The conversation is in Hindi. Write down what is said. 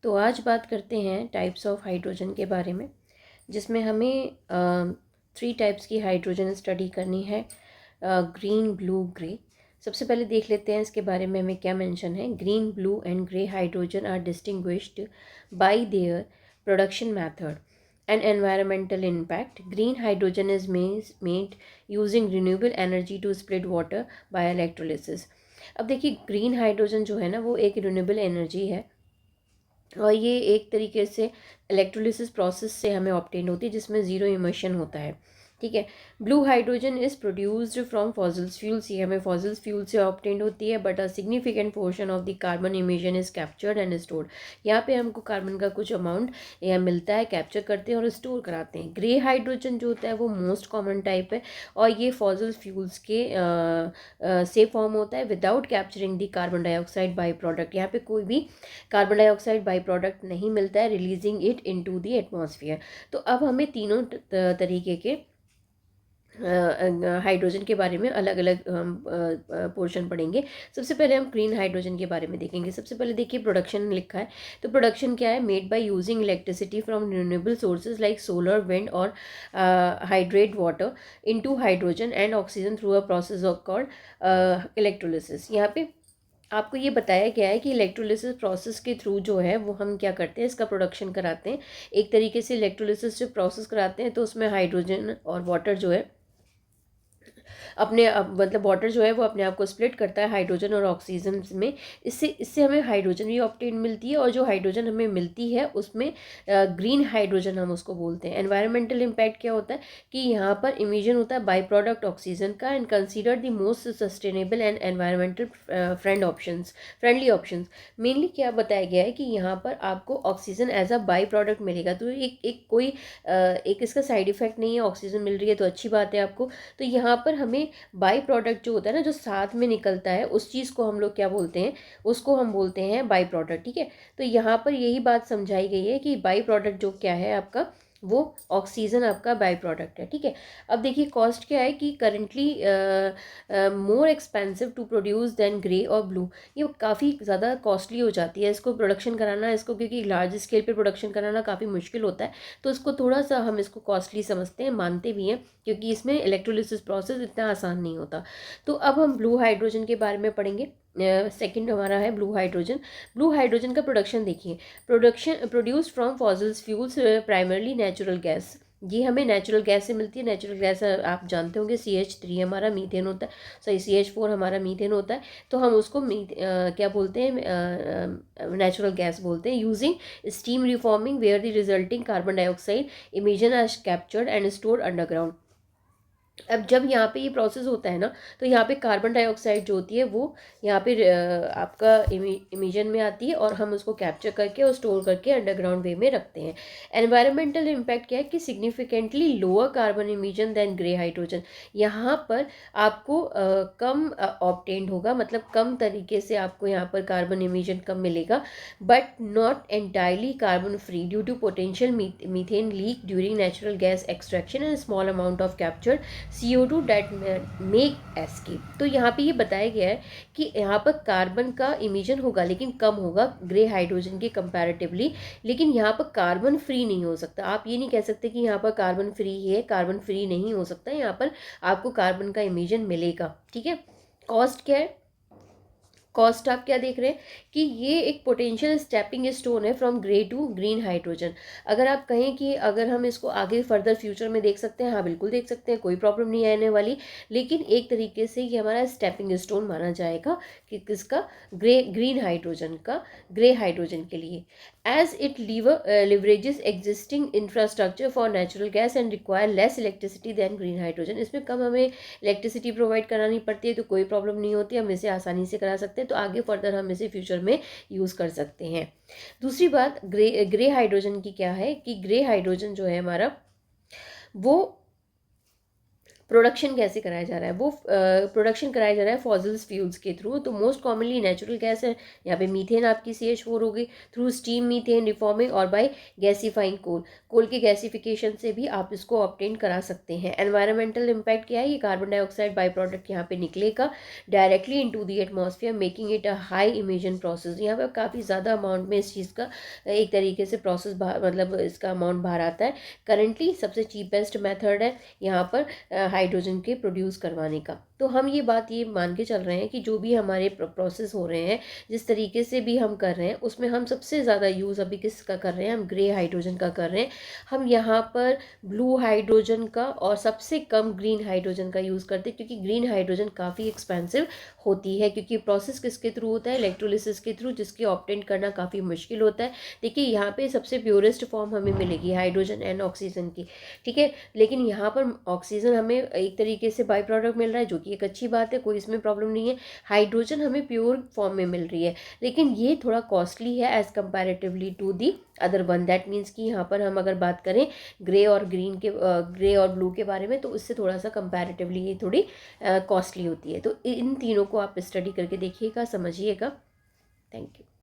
तो आज बात करते हैं टाइप्स ऑफ हाइड्रोजन के बारे में, जिसमें हमें 3 टाइप्स की हाइड्रोजन स्टडी करनी है, ग्रीन, ब्लू, ग्रे। सबसे पहले देख लेते हैं इसके बारे में हमें क्या मेंशन है। Green, blue and grey hydrogen are distinguished by their production method and environmental impact. Green hydrogen is made using renewable energy to split water by electrolysis. अब देखिए, ग्रीन हाइड्रोजन जो है ना, वो एक रिन्यूएबल एनर्जी है और ये एक तरीके से इलेक्ट्रोलिसिस प्रोसेस से हमें ऑब्टेन होती है, जिसमें ज़ीरो इमिशन होता है। ठीक है। Blue hydrogen is produced from fossils fuels, ये हमें फॉसिल्स फ्यूल से ऑब्टेन होती है, but a significant portion of the carbon emission is captured and stored. यहाँ पे हमको कार्बन का कुछ अमाउंट यहाँ मिलता है, कैप्चर करते हैं और स्टोर कराते हैं। ग्रे हाइड्रोजन जो होता है वो मोस्ट कॉमन टाइप है और ये फॉसिल फ्यूल्स के से फॉर्म होता है without capturing the carbon dioxide by product. यहाँ पे कोई भी कार्बन डाइऑक्साइड बाई प्रोडक्ट नहीं मिलता है, releasing it into the atmosphere. तो अब हमें तीनों तरीके के हाइड्रोजन के बारे में अलग अलग पोर्शन पढ़ेंगे। सबसे पहले हम ग्रीन हाइड्रोजन के बारे में देखेंगे। सबसे पहले देखिए, प्रोडक्शन लिखा है। तो प्रोडक्शन क्या है? Made by using electricity from renewable sources like solar, wind और hydrate water into hydrogen and oxygen through a process of called electrolysis. यहाँ पे आपको ये बताया गया है कि इलेक्ट्रोलिसिस प्रोसेस के थ्रू जो है वो हम क्या करते हैं, इसका प्रोडक्शन कराते हैं। एक तरीके से इलेक्ट्रोलिसिस जो प्रोसेस कराते हैं तो उसमें हाइड्रोजन और वाटर जो है अपने मतलब वाटर जो है वो अपने आप को स्प्लिट करता है हाइड्रोजन और ऑक्सीजन में। इससे हमें हाइड्रोजन भी ऑब्टेन मिलती है और जो हाइड्रोजन हमें मिलती है उसमें ग्रीन हाइड्रोजन हम उसको बोलते हैं। एनवायरमेंटल इम्पैक्ट क्या होता है कि यहाँ पर इमिशन होता है बाई प्रोडक्ट ऑक्सीजन का and consider the most sustainable and environmental friendly options. Mainly क्या बताया गया है कि यहाँ पर आपको oxygen as a byproduct मिलेगा। तो एक इसका साइड इफेक्ट नहीं है, ऑक्सीजन मिल रही है तो अच्छी बात है आपको। तो यहाँ पर हमें बाई प्रोडक्ट जो होता है ना, जो साथ में निकलता है, उस चीज़ को हम लोग क्या बोलते हैं, उसको हम बोलते हैं बाई प्रोडक्ट। ठीक है। तो यहाँ पर यही बात समझाई गई है कि बाई प्रोडक्ट जो क्या है आपका, वो ऑक्सीजन आपका बाई प्रोडक्ट है। ठीक है। अब देखिए, कॉस्ट क्या है कि currently more expensive to produce than grey और ब्लू। ये काफ़ी ज़्यादा कॉस्टली हो जाती है इसको प्रोडक्शन कराना, इसको क्योंकि लार्ज स्केल पे प्रोडक्शन कराना काफ़ी मुश्किल होता है। तो इसको थोड़ा सा हम इसको कॉस्टली समझते हैं, मानते भी हैं, क्योंकि इसमें इलेक्ट्रोलिसिस प्रोसेस इतना आसान नहीं होता। तो अब हम ब्लू हाइड्रोजन के बारे में पढ़ेंगे। सेकंड हमारा है ब्लू हाइड्रोजन। ब्लू हाइड्रोजन का प्रोडक्शन देखिए। Produced from fossils fuels, primarily natural gas. ये हमें नेचुरल गैस से मिलती है। नेचुरल गैस आप जानते होंगे, CH3 हमारा मीथेन होता है, सॉरी CH4 हमारा मीथेन होता है। तो हम उसको क्या बोलते हैं, नेचुरल गैस बोलते हैं। Using steam reforming where the resulting carbon dioxide emission are captured and stored underground. अब जब यहाँ पे ये प्रोसेस होता है ना, तो यहाँ पे कार्बन डाइऑक्साइड जो होती है वो यहाँ पे आपका इमिशन में आती है और हम उसको कैप्चर करके और स्टोर करके अंडरग्राउंड वे में रखते हैं। एनवायरमेंटल इम्पैक्ट क्या है कि significantly lower carbon emission than grey hydrogen. यहाँ पर आपको कम ऑब्टेन्ड होगा, मतलब कम तरीके से आपको यहाँ पर कार्बन इमिशन कम मिलेगा, but not entirely carbon free due to potential methane leak during natural gas extraction and small amount of captured CO2 that make escape. तो यहाँ पे ये बताया गया है कि यहाँ पर कार्बन का इमिशन होगा लेकिन कम होगा ग्रे हाइड्रोजन के कंपैरेटिवली, लेकिन यहाँ पर कार्बन फ्री नहीं हो सकता। आप ये नहीं कह सकते कि यहाँ पर कार्बन फ्री है, कार्बन फ्री नहीं हो सकता। यहाँ पर आपको कार्बन का इमिशन मिलेगा। ठीक है। कॉस्ट क्या है? कॉस्ट आप क्या देख रहे हैं कि ये एक पोटेंशियल स्टेपिंग स्टोन है from grey to green hydrogen. अगर आप कहें कि अगर हम इसको आगे फर्दर फ्यूचर में देख सकते हैं, हाँ बिल्कुल देख सकते हैं, कोई प्रॉब्लम नहीं आने वाली। लेकिन एक तरीके से ये हमारा स्टेपिंग स्टोन माना जाएगा कि किसका, ग्रीन हाइड्रोजन का, ग्रे हाइड्रोजन के लिए। As it leverages existing infrastructure for natural gas and require less electricity than green hydrogen. इसमें कम हमें इलेक्ट्रिसिटी प्रोवाइड करानी पड़ती है, तो कोई प्रॉब्लम नहीं होती, हम इसे आसानी से करा सकते हैं। तो आगे फर्दर हम इसे फ्यूचर में यूज़ कर सकते हैं। दूसरी बात ग्रे हाइड्रोजन की क्या है कि ग्रे हाइड्रोजन जो है हमारा, वो प्रोडक्शन कैसे कराया जा रहा है, वो प्रोडक्शन कराया जा रहा है फॉसिल्स फ्यूल्स के थ्रू। तो मोस्ट कॉमनली नेचुरल गैस है, यहाँ पे मीथेन आपकी CH4 होगी, थ्रू स्टीम मीथेन रिफॉर्मिंग और बाय गैसीफाइंग कोल। कोल के गैसिफिकेशन से भी आप इसको ऑब्टेन करा सकते हैं। एनवायरमेंटल इम्पैक्ट क्या है, ये कार्बन डाइऑक्साइड बाई प्रोडक्ट यहाँ पे निकलेगा directly into the atmosphere, making it a high emission process. यहाँ पे काफ़ी ज़्यादा अमाउंट में इस चीज़ का एक तरीके से प्रोसेस मतलब इसका अमाउंट बाहर आता है। करेंटली सबसे चीपेस्ट मेथड है यहाँ पर हाइड्रोजन के प्रोड्यूस करवाने का। तो हम ये मान के चल रहे हैं कि जो भी हमारे प्रोसेस हो रहे हैं, जिस तरीके से भी हम कर रहे हैं, उसमें हम सबसे ज़्यादा यूज़ अभी किसका कर रहे हैं, हम ग्रे हाइड्रोजन का कर रहे हैं। हम यहाँ पर ब्लू हाइड्रोजन का और सबसे कम ग्रीन हाइड्रोजन का यूज़ करते हैं, क्योंकि ग्रीन हाइड्रोजन काफ़ी एक्सपेंसिव होती है, क्योंकि प्रोसेस किसके थ्रू होता है, इलेक्ट्रोलिसिस के थ्रू, जिसकी ऑब्टेन करना काफ़ी मुश्किल होता है। देखिए यहाँ पे सबसे प्योरेस्ट फॉर्म हमें मिलेगी हाइड्रोजन एंड ऑक्सीजन की, ठीक है। लेकिन यहाँ पर ऑक्सीजन हमें एक तरीके से बाई प्रोडक्ट मिल रहा है, जो कि एक अच्छी बात है, कोई इसमें प्रॉब्लम नहीं है। हाइड्रोजन हमें प्योर फॉर्म में मिल रही है, लेकिन ये थोड़ा कॉस्टली है as comparatively to the other one. That means कि यहाँ पर हम अगर बात करें ग्रे और ग्रीन के ग्रे और ब्लू के बारे में, तो उससे थोड़ा सा कंपैरेटिवली ये थोड़ी कॉस्टली होती है। तो इन तीनों को आप स्टडी करके देखिएगा, समझिएगा। Thank you.